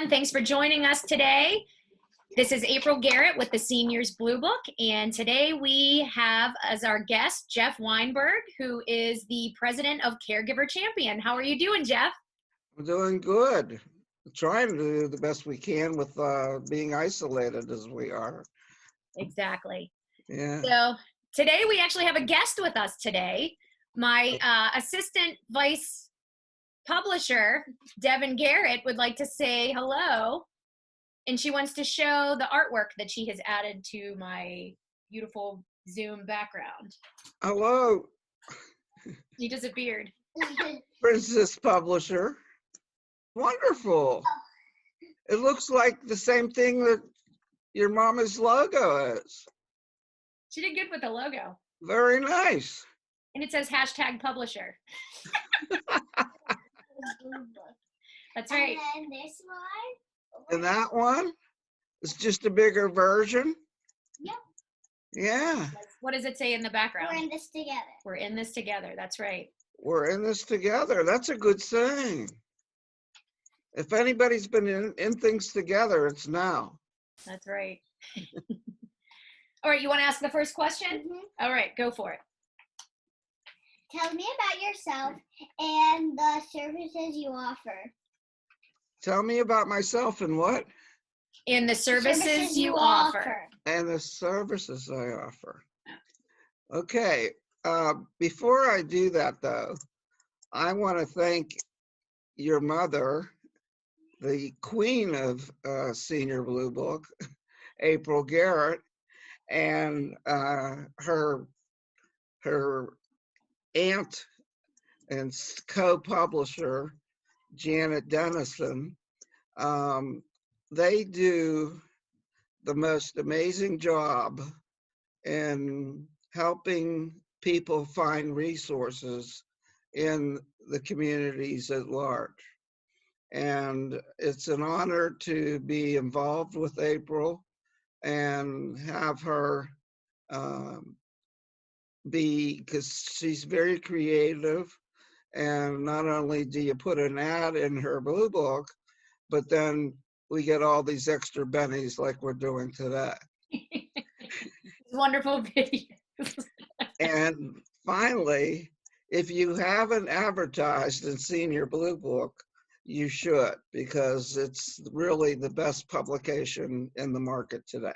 everyone. Thanks for joining us today. This is April Garrett with the Seniors Blue Book, and today we have as our guest Jeff Weinberg, who is the president of Caregiver Champion. How are you doing, Jeff? I'm doing good. Trying to do the best we can with being isolated as we are. Exactly. Yeah. So today we actually have a guest with us today. My assistant vice publisher, Devin Garrett, would like to say hello. And she wants to show the artwork that she has added to my beautiful Zoom background. Hello. She disappeared. Princess Publisher. Wonderful. It looks like the same thing that your mama's logo is. She did good with the logo. Very nice. And it says #publisher. That's right. And then this one. And that one is just a bigger version. Yep. Yeah. What does it say in the background? We're in this together. We're in this together. That's right. We're in this together. That's a good saying. If anybody's been in things together, it's now. That's right. All right, you want to ask the first question? Mm-hmm. All right, go for it. Tell me about yourself and the services you offer. Tell me about myself and what? In the services you offer. And the services I offer. Okay, before I do that though, I want to thank your mother, the queen of Senior Blue Book, April Garrett, and her aunt and co-publisher, Janet Dennison. They do the most amazing job in helping people find resources in the communities at large. And it's an honor to be involved with April and have her because she's very creative. And not only do you put an ad in her blue book, but then we get all these extra bennies like we're doing today. Wonderful videos. And finally, if you haven't advertised in Senior Blue Book, you should, because it's really the best publication in the market today.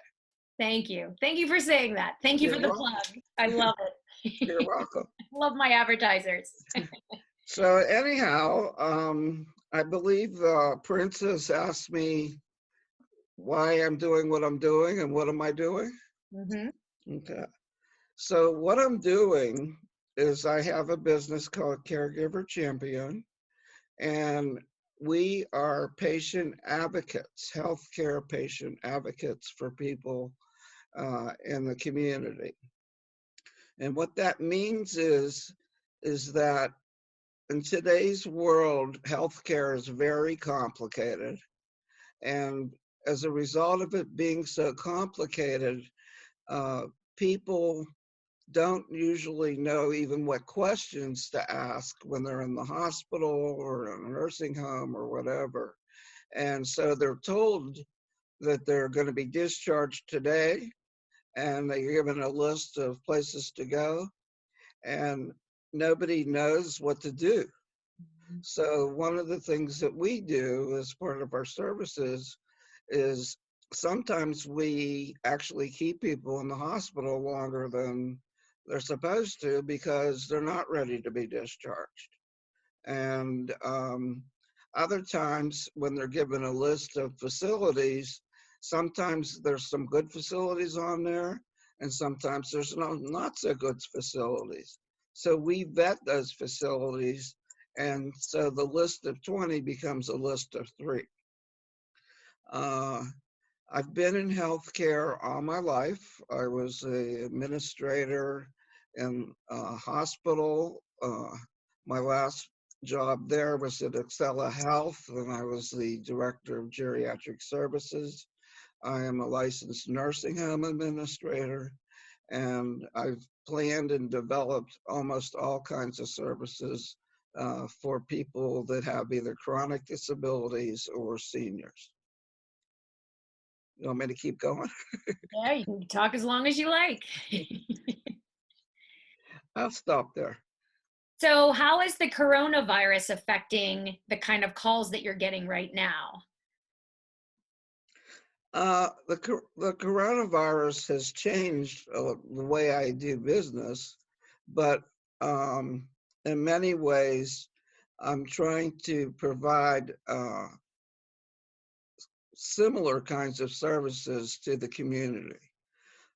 Thank you. Thank you for saying that. Thank you for the plug. I love it. You're welcome. Love my advertisers. So anyhow, I believe Princess asked me why I'm doing what I'm doing and what am I doing? Mm-hmm. Okay. So what I'm doing is I have a business called Caregiver Champion, and we are patient advocates, healthcare patient advocates for people in the community. And what that means is that in today's world, healthcare is very complicated. And as a result of it being so complicated, people don't usually know even what questions to ask when they're in the hospital or in a nursing home or whatever. And so they're told that they're going to be discharged today, and they're given a list of places to go, and nobody knows what to do. So one of the things that we do as part of our services is sometimes we actually keep people in the hospital longer than they're supposed to because they're not ready to be discharged. And other times when they're given a list of facilities, sometimes there's some good facilities on there, and sometimes there's not so good facilities. So we vet those facilities, and so the list of 20 becomes a list of 3. I've been in healthcare all my life. I was an administrator in a hospital. My last job there was at Excella Health, and I was the director of geriatric services. I am a licensed nursing home administrator, and I've planned and developed almost all kinds of services for people that have either chronic disabilities or seniors. You want me to keep going? Yeah, you can talk as long as you like. I'll stop there. So, how is the coronavirus affecting the kind of calls that you're getting right now? The coronavirus has changed the way I do business, but um, in many ways, I'm trying to provide similar kinds of services to the community.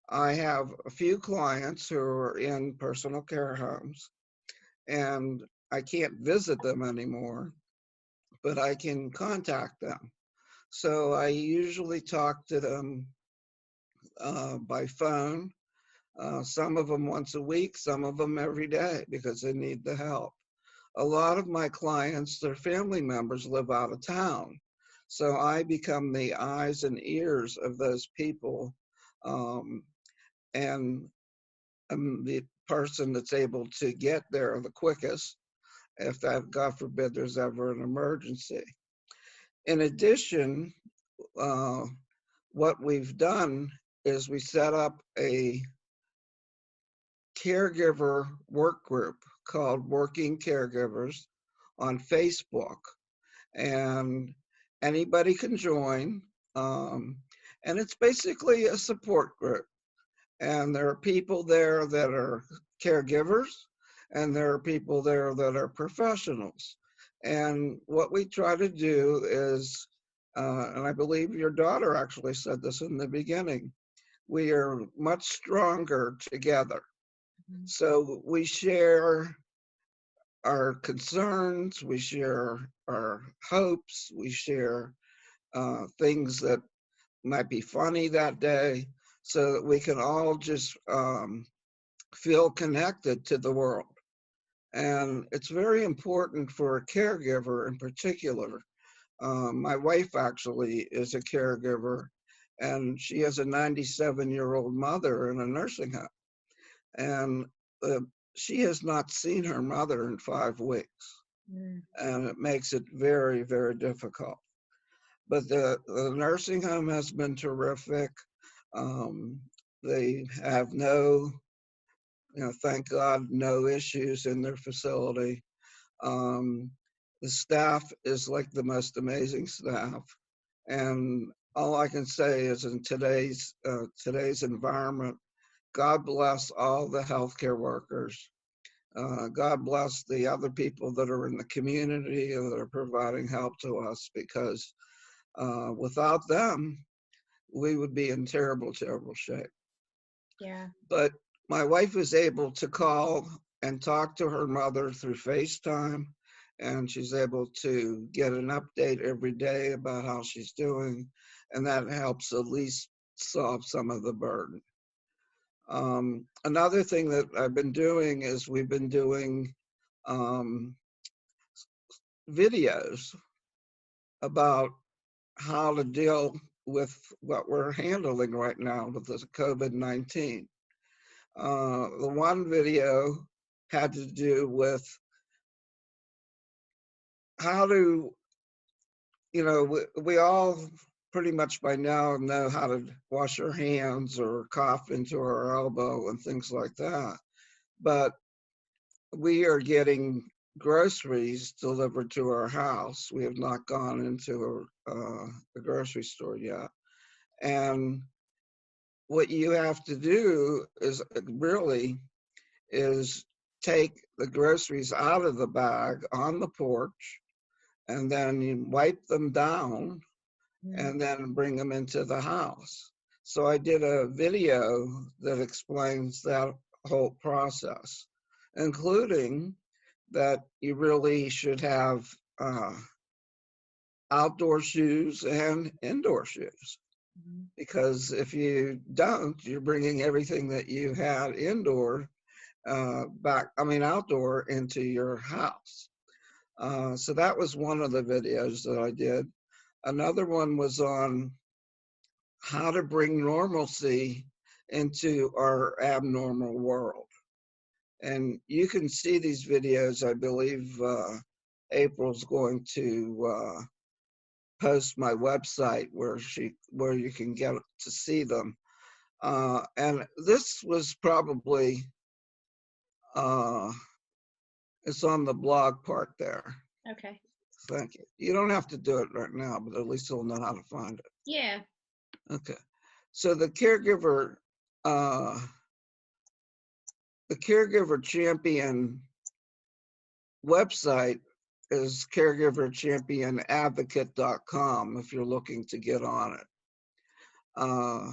I have a few clients who are in personal care homes, and I can't visit them anymore, but I can contact them. So I usually talk to them by phone, some of them once a week, some of them every day because they need the help. A lot of my clients, their family members live out of town. So I become the eyes and ears of those people. Um, and I'm the person that's able to get there the quickest if that, God forbid, there's ever an emergency. In addition, uh, what we've done is we set up a caregiver work group called Working Caregivers on Facebook, and anybody can join. Um, and it's basically a support group. And there are people there that are caregivers, and there are people there that are professionals. And what we try to do is, and I believe your daughter actually said this in the beginning, we are much stronger together. So we share our concerns, we share our hopes, we share things that might be funny that day, so that we can all just feel connected to the world. And it's very important for a caregiver in particular. My wife actually is a caregiver, and she has a 97-year-old mother in a nursing home. And uh, she has not seen her mother in 5 weeks. And it makes it very, very difficult. But the nursing home has been terrific. Um, they have no, thank God, no issues in their facility. Um, the staff is like the most amazing staff. And all I can say is in today's environment, God bless all the healthcare workers. God bless the other people that are in the community and that are providing help to us, because without them, we would be in terrible, terrible shape. Yeah. But my wife is able to call and talk to her mother through FaceTime, and she's able to get an update every day about how she's doing, and that helps at least solve some of the burden. Another thing that I've been doing is we've been doing um, videos about how to deal with what we're handling right now with this COVID-19. The one video had to do with how to, we all pretty much by now know how to wash our hands or cough into our elbow and things like that. But we are getting groceries delivered to our house. We have not gone into a grocery store yet. And what you have to do is take the groceries out of the bag on the porch, and then you wipe them down and then bring them into the house. So I did a video that explains that whole process, including that you really should have outdoor shoes and indoor shoes. Because if you don't, you're bringing everything that you had indoor outdoor into your house. So that was one of the videos that I did. Another one was on how to bring normalcy into our abnormal world. And you can see these videos. I believe April's going to post my website where you can get to see them. And this was probably, it's on the blog part there. Okay. Thank you. You don't have to do it right now, but at least you'll know how to find it. Yeah. Okay. So the Caregiver Champion website is caregiverchampionadvocate.com if you're looking to get on it. Oh,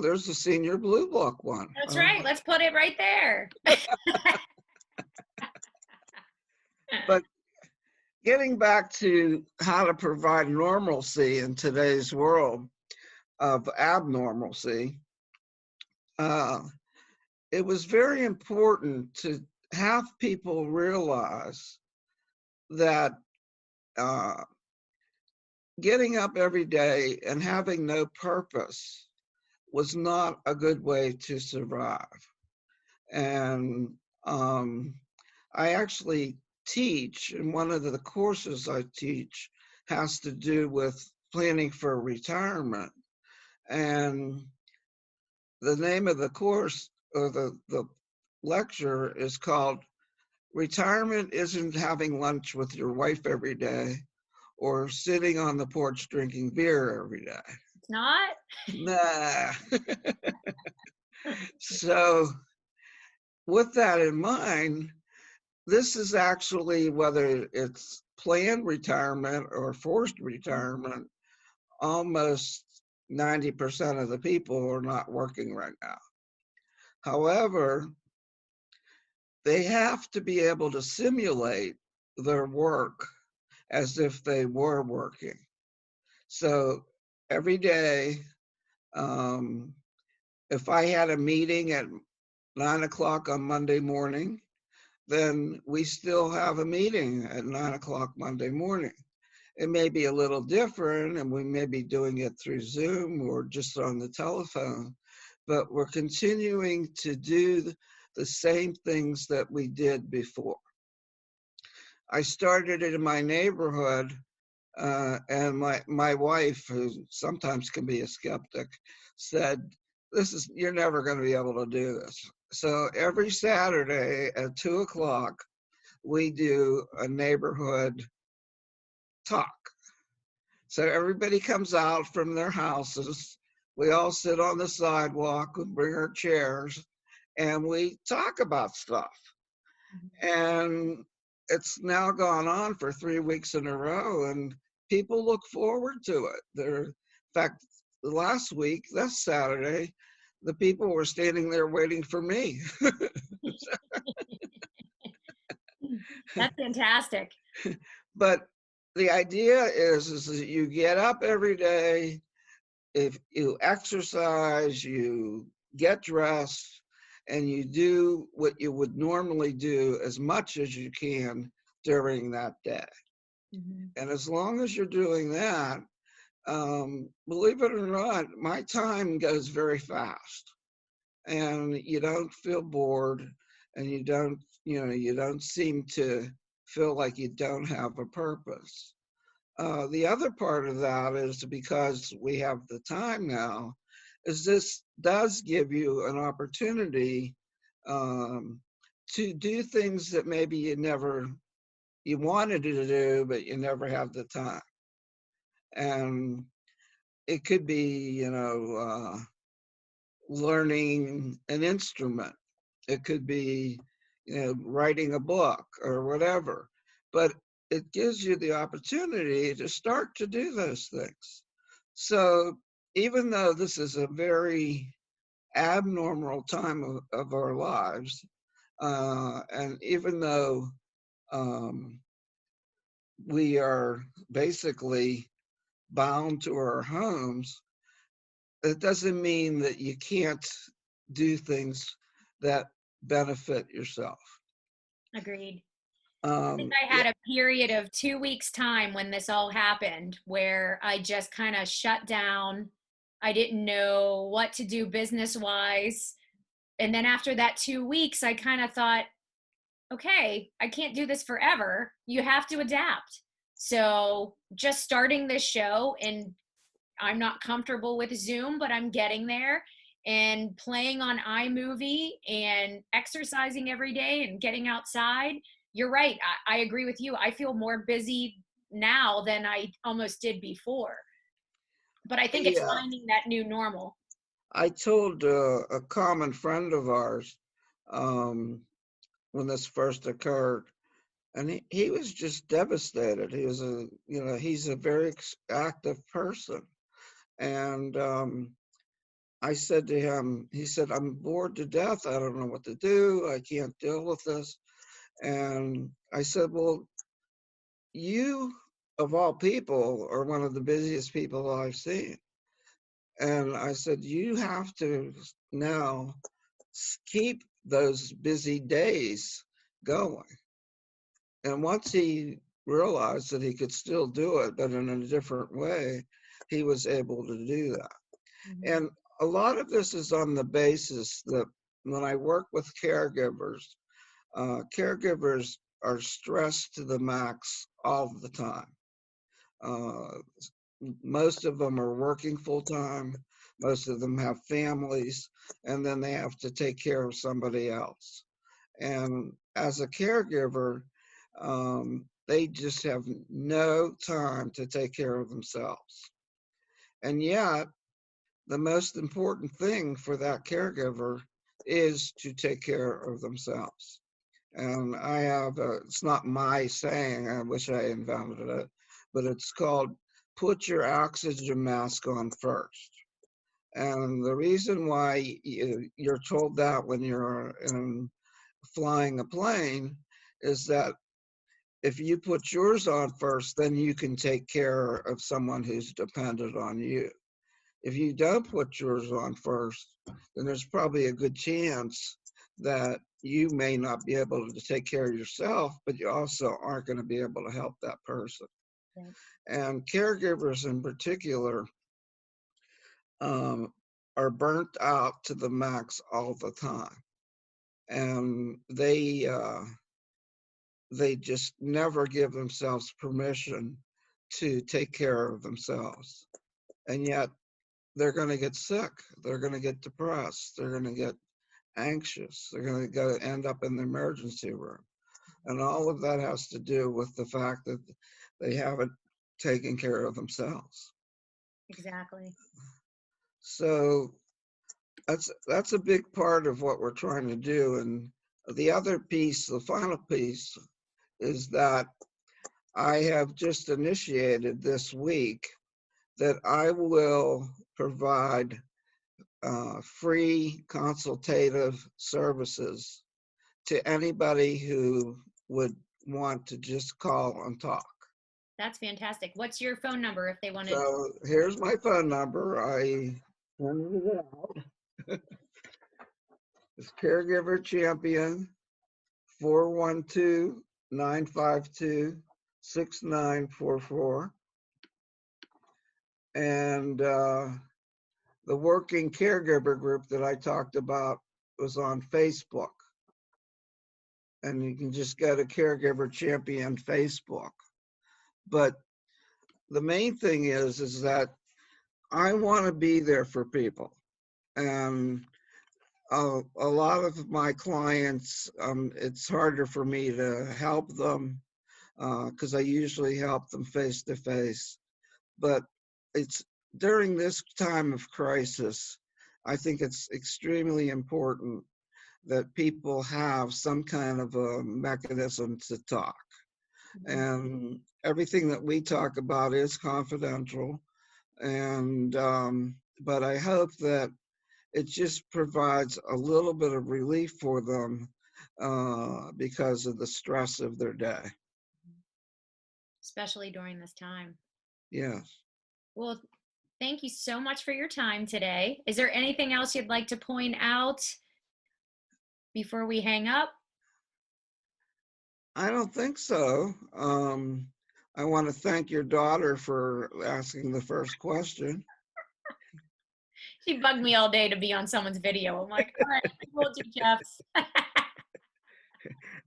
there's the Senior Blue Book one. That's right. Let's put it right there. But getting back to how to provide normalcy in today's world of abnormalcy, it was very important to have people realize that getting up every day and having no purpose was not a good way to survive. And I actually teach, and one of the courses I teach has to do with planning for retirement. And the name of the course or the lecture is called Retirement Isn't Having Lunch with Your Wife every day or sitting on the porch drinking beer every day. It's not? Nah. So with that in mind, this is actually, whether it's planned retirement or forced retirement, almost 90% of the people are not working right now. However, they have to be able to simulate their work as if they were working. So every day, if I had a meeting at 9 o'clock on Monday morning, then we still have a meeting at 9 o'clock Monday morning. It may be a little different, and we may be doing it through Zoom or just on the telephone, but we're continuing to do the same things that we did before. I started it in my neighborhood, and my wife, who sometimes can be a skeptic, said, you're never going to be able to do this. So every Saturday at 2 o'clock, we do a neighborhood talk. So everybody comes out from their houses. We all sit on the sidewalk and bring our chairs, and we talk about stuff. And it's now gone on for 3 weeks in a row, and people look forward to it. In fact, last week, this Saturday, the people were standing there waiting for me. That's fantastic. But the idea is that you get up every day, if you exercise, you get dressed, and you do what you would normally do as much as you can during that day. Mm-hmm. And as long as you're doing that, believe it or not, my time goes very fast, and you don't feel bored, and you don't seem to feel like you don't have a purpose. The other part of that is because we have the time now, is this does give you an opportunity to do things that maybe you wanted to do, but you never have the time. And it could be, learning an instrument. It could be, writing a book or whatever. But it gives you the opportunity to start to do those things. So even though this is a very abnormal time of our lives, and even though we are basically bound to our homes, it doesn't mean that you can't do things that benefit yourself. Agreed. I think I had a period of 2 weeks time when this all happened where I just kind of shut down. I didn't know what to do business wise. And then after that 2 weeks, I kind of thought, okay, I can't do this forever. You have to adapt. So just starting this show, and I'm not comfortable with Zoom, but I'm getting there, and playing on iMovie and exercising every day and getting outside. You're right. I agree with you. I feel more busy now than I almost did before. But I think it's Yeah, finding that new normal. I told a common friend of ours um, when this first occurred, and he was just devastated. He was he's a very active person. And I said to him, he said, I'm bored to death. I don't know what to do. I can't deal with this. And I said, well, you, of all people, are one of the busiest people I've seen. And I said, you have to now keep those busy days going. And once he realized that he could still do it, but in a different way, he was able to do that. Mhm. And a lot of this is on the basis that when I work with caregivers, caregivers are stressed to the max all the time. Uh, Most of them are working full time. Most of them have families, and then they have to take care of somebody else. And as a caregiver, they just have no time to take care of themselves. And yet, the most important thing for that caregiver is to take care of themselves. And I have, it's not my saying, I wish I invented it, but it's called put your oxygen mask on first. And the reason why you're told that when you're flying a plane is that if you put yours on first, then you can take care of someone who's dependent on you. If you don't put yours on first, then there's probably a good chance that you may not be able to take care of yourself, but you also aren't going to be able to help that person. Right. And caregivers in particular um, are burnt out to the max all the time. And they just never give themselves permission to take care of themselves. And yet they're going to get sick. They're going to get depressed. They're going to get anxious. They're going to go end up in the emergency room. And all of that has to do with the fact that they haven't taken care of themselves. Exactly. So that's a big part of what we're trying to do. And the other piece, the final piece, is that I have just initiated this week that I will provide free consultative services to anybody who would want to just call and talk. That's fantastic. What's your phone number if they want to? So here's my phone number. I printed it out. It's Caregiver Champion 412-952-6944. And the working caregiver group that I talked about was on Facebook. And you can just go to Caregiver Champion Facebook. But the main thing is that I want to be there for people. And a lot of my clients, it's harder for me to help them because I usually help them face to face. But it's during this time of crisis, I think it's extremely important that people have some kind of a mechanism to talk. And everything that we talk about is confidential. And but I hope that it just provides a little bit of relief for them because of the stress of their day. Especially during this time. Yes. Well, thank you so much for your time today. Is there anything else you'd like to point out before we hang up? I don't think so. I want to thank your daughter for asking the first question. She bugged me all day to be on someone's video. I'm like, all right, I told you, Jeff.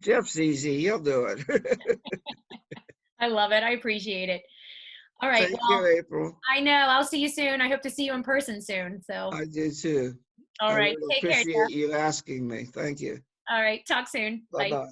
Jeff's easy. He'll do it. I love it. I appreciate it. All right. Thank Well, you, April. I know. I'll see you soon. I hope to see you in person soon. So, I do too. all I right. really Take care, appreciate Jeff. you asking me. Thank you. All right. Talk soon. Bye. Bye-bye.